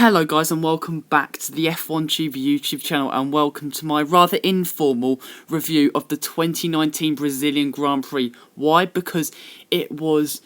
Hello guys and welcome back to the F1 Tube YouTube channel, and welcome to my rather informal review of the 2019 Brazilian Grand Prix. Why? Because it was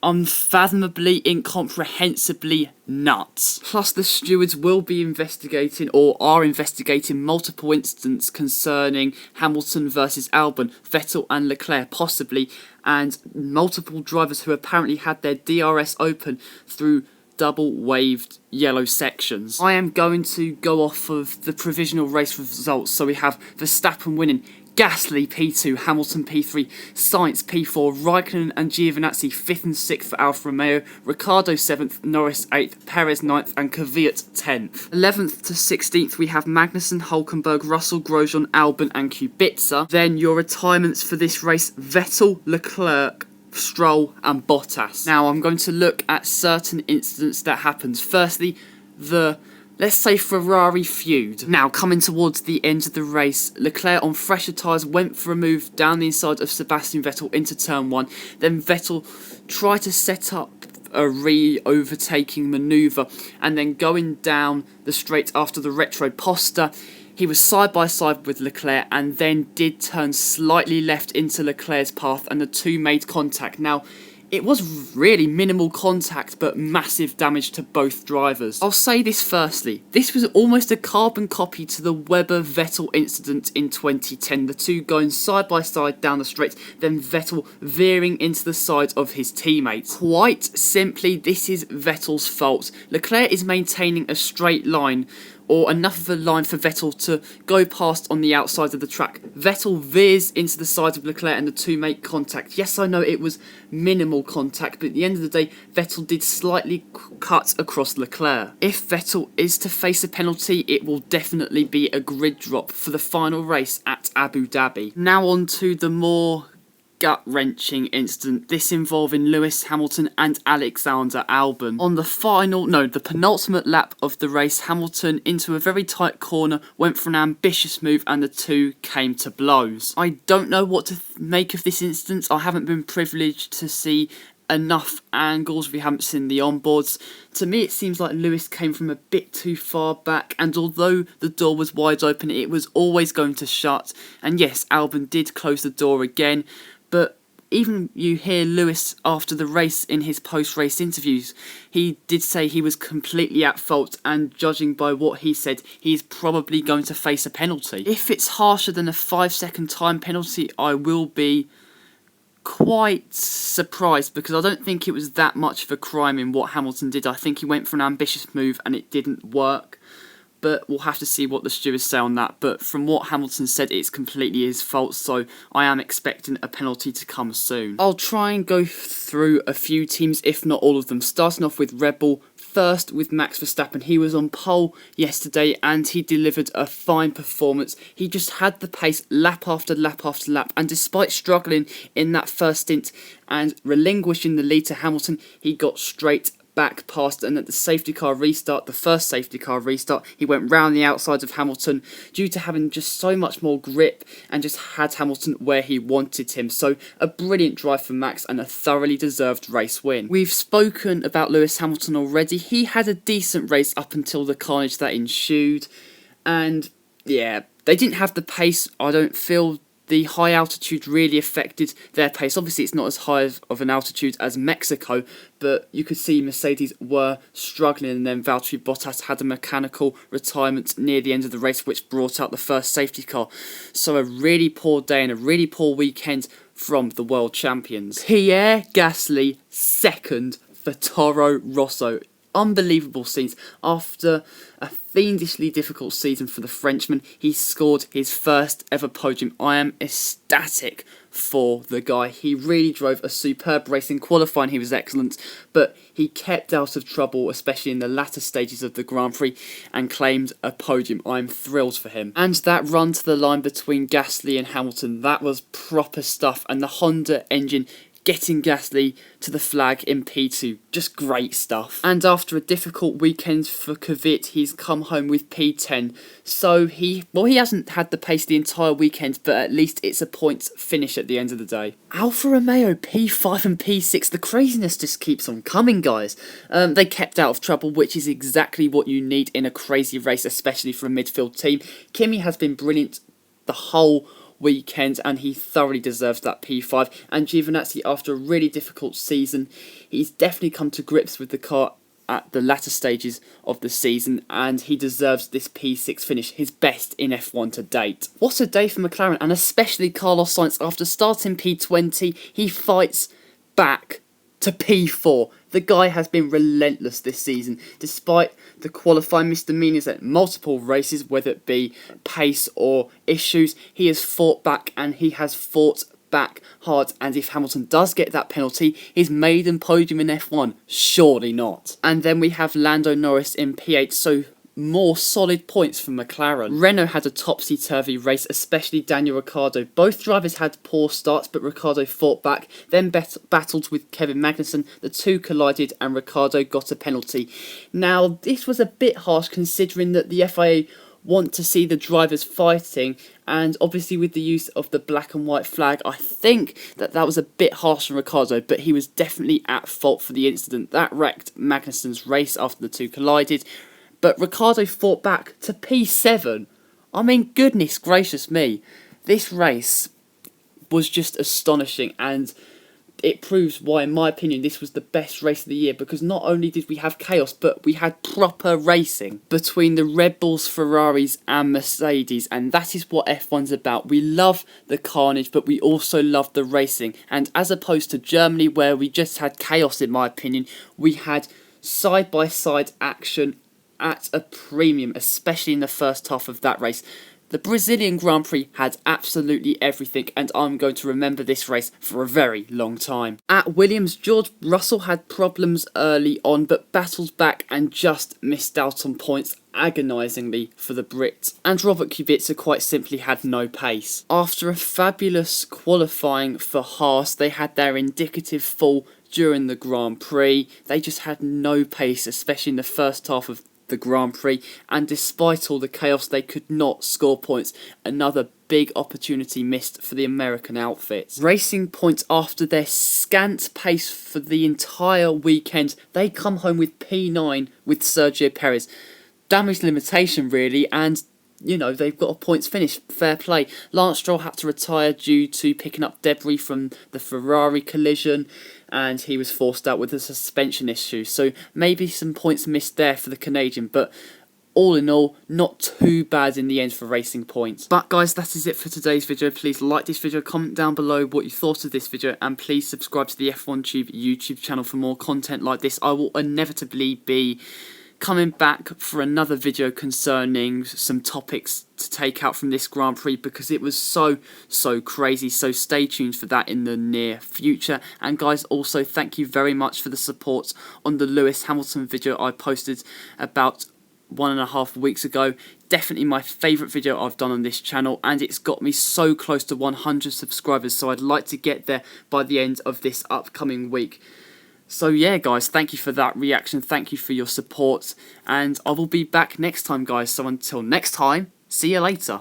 unfathomably, incomprehensibly nuts. Plus the stewards will be investigating, or are investigating, multiple incidents concerning Hamilton versus Albon, Vettel and Leclerc possibly, and multiple drivers who apparently had their DRS open through double waved yellow sections. I am going to go off of the provisional race results. So we have Verstappen winning, Gasly P2, Hamilton P3, Sainz P4, Raikkonen and Giovinazzi 5th and 6th for Alfa Romeo, Ricciardo 7th, Norris 8th, Perez 9th and Kvyat 10th. 11th to 16th we have Magnussen, Hulkenberg, Russell, Grosjean, Albon and Kubica. Then your retirements for this race: Vettel, Leclerc, Stroll and Bottas. Now I'm going to look at certain incidents that happened. Firstly, let's say Ferrari feud. Now, coming towards the end of the race, Leclerc on fresher tyres went for a move down the inside of Sebastian Vettel into turn 1. Then Vettel tried to set up a re-overtaking manoeuvre, and then going down the straight after the retro poster, he was side by side with Leclerc and then did turn slightly left into Leclerc's path, and the two made contact. Now, it was really minimal contact, but massive damage to both drivers. I'll say this firstly, this was almost a carbon copy to the Webber-Vettel incident in 2010, the two going side by side down the straight, then Vettel veering into the side of his teammate. Quite simply, this is Vettel's fault. Leclerc is maintaining a straight line, or enough of a line for Vettel to go past on the outside of the track. Vettel veers into the side of Leclerc and the two make contact. Yes, I know it was minimal contact, but at the end of the day, Vettel did slightly cut across Leclerc. If Vettel is to face a penalty, it will definitely be a grid drop for the final race at Abu Dhabi. Now on to the more gut-wrenching incident, this involving Lewis Hamilton and Alexander Albon. On the penultimate lap of the race, Hamilton, into a very tight corner, went for an ambitious move and the two came to blows. I don't know what to make of this incident. I haven't been privileged to see enough angles. We haven't seen the onboards. To me, it seems like Lewis came from a bit too far back, and although the door was wide open, it was always going to shut. And yes, Albon did close the door again, but even you hear Lewis after the race in his post-race interviews, he did say he was completely at fault, and judging by what he said, he's probably going to face a penalty. If it's harsher than a 5-second time penalty, I will be quite surprised, because I don't think it was that much of a crime in what Hamilton did. I think he went for an ambitious move and it didn't work. But we'll have to see what the stewards say on that. But from what Hamilton said, it's completely his fault, so I am expecting a penalty to come soon. I'll try and go through a few teams, if not all of them. Starting off with Red Bull, first with Max Verstappen. He was on pole yesterday and he delivered a fine performance. He just had the pace lap after lap after lap, and despite struggling in that first stint and relinquishing the lead to Hamilton, he got straight back past, and at the first safety car restart, he went round the outside of Hamilton due to having just so much more grip and just had Hamilton where he wanted him. So a brilliant drive for Max and a thoroughly deserved race win. We've spoken about Lewis Hamilton already. He had a decent race up until the carnage that ensued, and yeah, they didn't have the pace. I don't feel the high altitude really affected their pace. Obviously, it's not as high of an altitude as Mexico, but you could see Mercedes were struggling, and then Valtteri Bottas had a mechanical retirement near the end of the race, which brought out the first safety car. So a really poor day and a really poor weekend from the world champions. Pierre Gasly, second for Toro Rosso. Unbelievable scenes. After a fiendishly difficult season for the Frenchman, he scored his first ever podium. I am ecstatic for the guy. He really drove a superb race. In qualifying, he was excellent, but he kept out of trouble, especially in the latter stages of the Grand Prix, and claimed a podium. I'm thrilled for him. And that run to the line between Gasly and Hamilton, that was proper stuff, and the Honda engine getting Gasly to the flag in P2. Just great stuff. And after a difficult weekend for Kvyat, he's come home with P10. So he hasn't had the pace the entire weekend, but at least it's a points finish at the end of the day. Alfa Romeo P5 and P6. The craziness just keeps on coming, guys. They kept out of trouble, which is exactly what you need in a crazy race, especially for a midfield team. Kimi has been brilliant the whole weekend, and he thoroughly deserves that P5. And Giovinazzi, after a really difficult season, he's definitely come to grips with the car at the latter stages of the season, and he deserves this P6 finish, his best in F1 to date. What a day for McLaren, and especially Carlos Sainz. After starting P20, he fights back to P4. The guy has been relentless this season, despite the qualifying misdemeanors at multiple races, whether it be pace or issues. He has fought back, and he has fought back hard, and if Hamilton does get that penalty, his maiden podium in F1, surely not. And then we have Lando Norris in P8, so more solid points from McLaren. Renault had a topsy-turvy race, especially Daniel Ricciardo. Both drivers had poor starts, but Ricciardo fought back, then battled with Kevin Magnussen. The two collided and Ricciardo got a penalty. Now, this was a bit harsh considering that the FIA want to see the drivers fighting, and obviously with the use of the black and white flag, I think that was a bit harsh on Ricciardo, but he was definitely at fault for the incident. That wrecked Magnussen's race after the two collided. But Ricciardo fought back to P7. I mean, goodness gracious me. This race was just astonishing, and it proves why, in my opinion, this was the best race of the year, because not only did we have chaos, but we had proper racing between the Red Bulls, Ferraris and Mercedes, and that is what F1's about. We love the carnage, but we also love the racing, and as opposed to Germany, where we just had chaos, in my opinion, we had side-by-side action at a premium, especially in the first half of that race. The Brazilian Grand Prix had absolutely everything, and I'm going to remember this race for a very long time. At Williams, George Russell had problems early on, but battled back and just missed out on points agonisingly for the Brit. And Robert Kubica quite simply had no pace. After a fabulous qualifying for Haas, they had their indicative fall during the Grand Prix. They just had no pace, especially in the first half of the Grand Prix, and despite all the chaos, they could not score points. Another big opportunity missed for the American outfits. Racing points after their scant pace for the entire weekend, they come home with P9 with Sergio Perez. Damage limitation really, and you know, they've got a points finish. Fair play. Lance Stroll had to retire due to picking up debris from the Ferrari collision, and he was forced out with a suspension issue. So maybe some points missed there for the Canadian, but all in all, not too bad in the end for racing points. But guys, that is it for today's video. Please like this video, comment down below what you thought of this video, and please subscribe to the F1 Tube YouTube channel for more content like this. I will inevitably be coming back for another video concerning some topics to take out from this Grand Prix, because it was so crazy. So stay tuned for that in the near future. And guys, also thank you very much for the support on the Lewis Hamilton video I posted about 1.5 weeks ago. Definitely my favourite video I've done on this channel, and it's got me so close to 100 subscribers, so I'd like to get there by the end of this upcoming week. So yeah guys, thank you for that reaction, thank you for your support, and I will be back next time guys, so until next time, see you later.